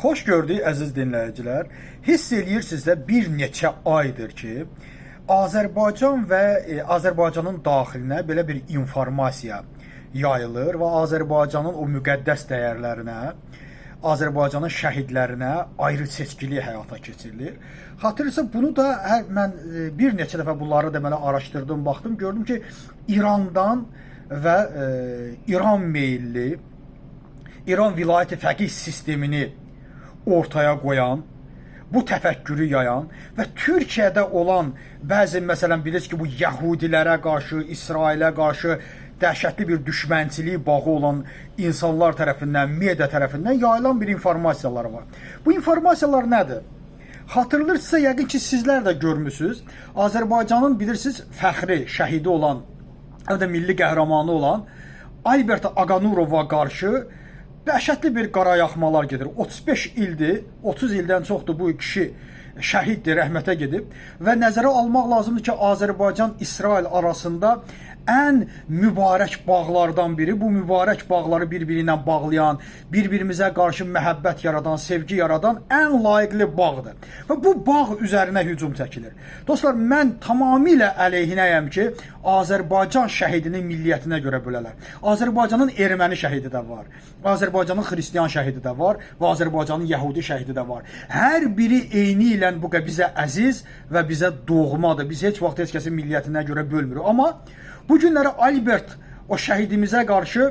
Xoş gördük əziz dinləyicilər. Hiss eləyirsiniz də bir neçə aydır ki, Azərbaycan və Azərbaycanın daxilinə belə bir informasiya yayılır və Azərbaycanın o müqəddəs dəyərlərinə, Azərbaycanın şəhidlərinə ayrı seçkili həyata keçirilir. Xatırlayırsa bunu da mən bir neçə dəfə bunları deməli araşdırdım, baxdım, gördüm ki, İrandan və İran meyilli İran vilayəti fəqih sistemini ortaya qoyan, bu təfəkkürü yayan və Türkiyədə olan bəzi, məsələn, bilirsiniz ki, bu Yahudilərə qarşı, İsrailə qarşı dəhşətli bir düşmənçiliyi bağı olan insanlar tərəfindən, media tərəfindən yayılan bir informasiyalar var. Bu informasiyalar nədir? Xatırlayırsınızsa, yəqin ki, sizlər də görmüsünüz. Azərbaycanın, bilirsiniz, fəxri, şəhidi olan, həm də milli qəhrəmanı olan Albert Aqanurova qarşı dəhşətli bir qarayaxmalar gedir. 35 ildir, 30 ildən çoxdur bu kişi şəhiddir, rəhmətə gedib və nəzərə almaq lazımdır ki, Azərbaycan-İsrail arasında ən mübarək bağlardan biri, bu mübarək bağları bir-birindən bağlayan, bir-birimizə qarşı məhəbbət yaradan, sevgi yaradan ən layiqli bağdır. Və bu bağ üzərinə hücum çəkilir. Dostlar, mən tamamilə əleyhinəyəm ki, Azərbaycan şəhidinin milliyyətinə görə bölələr. Azərbaycanın erməni şəhidi də var, Azərbaycanın xristiyan şəhidi də var və Azərbaycanın yəhudi şəhidi də var. Hər biri eyni ilə bu bizə əziz və bizə doğmadır. Biz heç vaxt heç kəsin milliyyətinə görə bölmürük. Amma bu günləri Albert o şəhidimizə qarşı,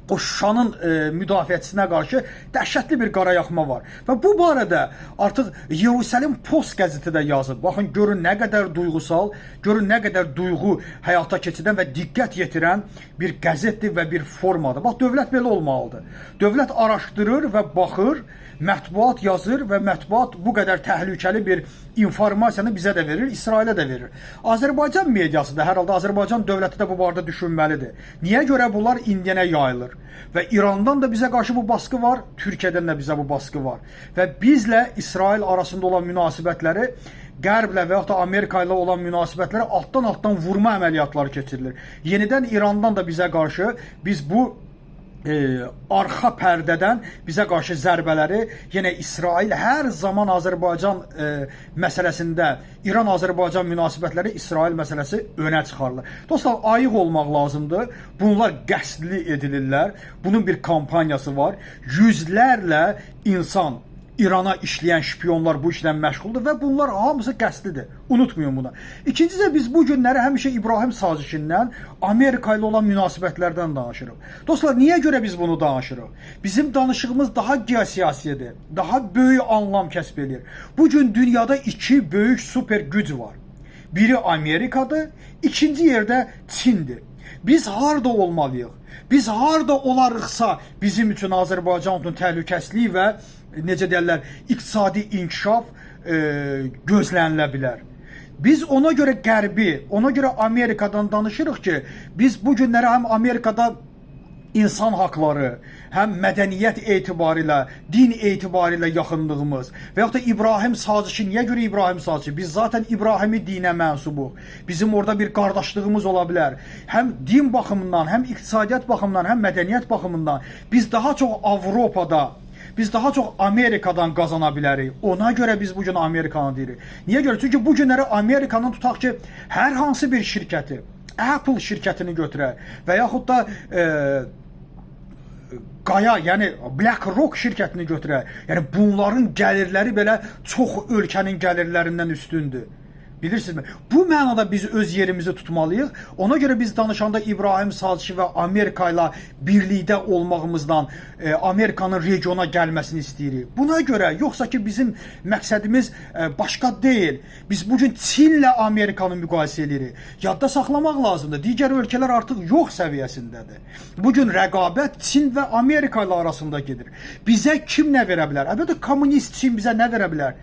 o Şuşanın müdafiəçisinə qarşı dəhşətli bir qarayaxma var. Və bu barədə artıq Yerusalim Post qəzeti də yazıb. Baxın, görün nə qədər duyğusal, görün nə qədər duyğu həyata keçirən və diqqət yetirən bir qəzetdir və bir formadır. Bax, dövlət belə olmalıdır. Dövlət araşdırır və baxır, mətbuat yazır və mətbuat bu qədər təhlükəli bir informasiyanı bizə də verir, İsrailə də verir. Azərbaycan mediası da, hər halda Azərbaycan dövləti də bu barədə düşünməlidir. Niyə görə bunlar indiyənə yayılır? Və İrandan da bizə qarşı bu baskı var, Türkiyədən də bizə bu baskı var. Və bizlə İsrail arasında olan münasibətləri, Qərblə və yaxud da Amerika ilə olan münasibətləri altdan vurma əməliyyatları keçirilir. Yenidən İrandan da bizə qarşı biz bu arxa pərdədən bizə qarşı zərbələri, yenə İsrail hər zaman Azərbaycan məsələsində, İran-Azərbaycan münasibətləri, İsrail məsələsi önə çıxarılır. Dostlar, ayıq olmaq lazımdır. Bunlar qəsdli edilirlər. Bunun bir kampaniyası var. Yüzlərlə insan, İrana işləyən şpiyonlar bu işlə məşğuldur və bunlar hamısı qəsdidir. Unutmayın bunu. İkincisi, biz bu günləri həmişə İbrahim sazişindən, Amerika ilə olan münasibətlərdən danışırıq. Dostlar, niyə görə biz bunu danışırıq? Bizim danışığımız daha geosiyasidir, daha böyük anlam kəsb edir. Bugün dünyada iki böyük süper güc var. Biri Amerikadır, ikinci yerdə Çindir. Biz harda olmalıyıq? Biz harda olarıqsa bizim üçün Azərbaycan üçün təhlükəsizlik və necə deyirlər, iqtisadi inkişaf gözlənilə bilər. Biz ona görə Qərbi, ona görə Amerikadan danışırıq ki, biz bu günləri həm Amerikada insan haqları, həm mədəniyyət etibarilə, din etibarilə yaxınlığımız və yaxud da İbrahim sazişi, niyə görə İbrahim sazişi? Biz zaten İbrahimi dinə mənsubuq. Bizim orada bir qardaşlığımız ola bilər. Həm din baxımından, həm iqtisadiyyat baxımından, həm mədəniyyət baxımından biz daha çox Avropada, biz daha çox Amerikadan qazana bilərik. Ona görə biz bugün Amerikanı deyirik. Niyə görə? Çünki bu günləri Amerikanın tutaq ki, hər hansı bir şirkəti, Apple şirkətini götürək və yaxud da Qaya, yəni BlackRock şirkətini götürək. Yəni bunların gəlirləri belə çox ölkənin gəlirlərindən üstündür. Bilirsinizmi? Bu mənada biz öz yerimizi tutmalıyıq. Ona görə biz danışanda İbrahim sazişi və Amerika ilə birlikdə olmağımızdan Amerikanın regiona gəlməsini istəyirik. Buna görə, yoxsa ki bizim məqsədimiz başqa deyil. Biz bugün Çinlə Amerikanı müqayisə edirik. Yadda saxlamaq lazımdır. Digər ölkələr artıq yox səviyyəsindədir. Bugün rəqabət Çin və Amerika ilə arasında gedir. Bizə kim nə verə bilər? Əlbəttə, kommunist Çin bizə nə verə bilər?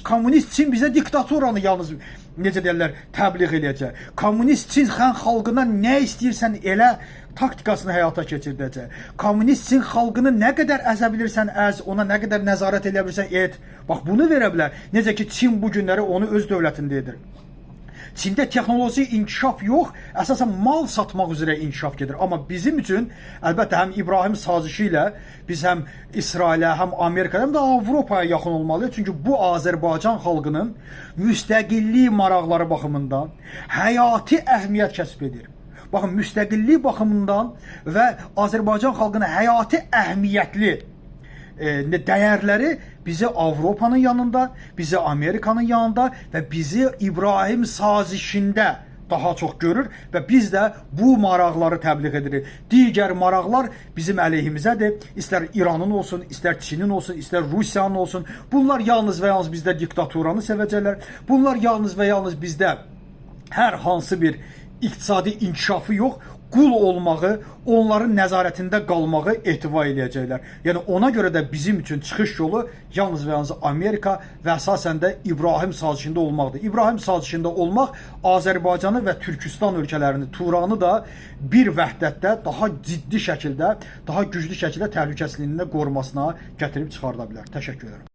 Kommunist Çin bizə diktatoranı yalnız, necə deyirlər, təbliğ eləyəcək. Kommunist Çin xalqına nə istəyirsən elə taktikasını həyata keçirdəcək. Kommunist Çin xalqını nə qədər əzə bilirsən əz, ona nə qədər nəzarət edə bilirsən et. Bax, bunu verə bilər. Necə ki, Çin bu günləri onu öz dövlətində edir. Çində texnoloji inkişaf yox, əsasən mal satmaq üzrə inkişaf gedir. Amma bizim üçün əlbəttə həm İbrahim sazişi ilə biz həm İsrailə, həm Amerikaya, həm də Avropaya yaxın olmalıyıq. Çünki bu Azərbaycan xalqının müstəqillik maraqları baxımından həyati əhəmiyyət kəsb edir. Baxın, müstəqillik baxımından və Azərbaycan xalqının həyati əhəmiyyətli dəyərləri bizi Avropanın yanında, bizi Amerikanın yanında və bizi İbrahim sazişində daha çox görür və biz də bu maraqları təbliğ edirik. Digər maraqlar bizim əleyhimizədir. İstər İranın olsun, istər Çinin olsun, istər Rusiyanın olsun. Bunlar yalnız və yalnız bizdə diktaturanı sevəcəklər. Bunlar yalnız və yalnız bizdə hər hansı bir iqtisadi inkişafı yox, qul olmağı, onların nəzarətində qalmağı ehtiva eləyəcəklər. Yəni ona görə də bizim üçün çıxış yolu yalnız və yalnız Amerika və əsasən də İbrahim sazişində olmaqdır. İbrahim sazişində olmaq Azərbaycanı və Türkistan ölkələrini, Turanı da bir vəhdətdə daha ciddi şəkildə, daha güclü şəkildə təhlükəsizliyini qorumasına gətirib çıxarda bilər. Təşəkkür edirəm.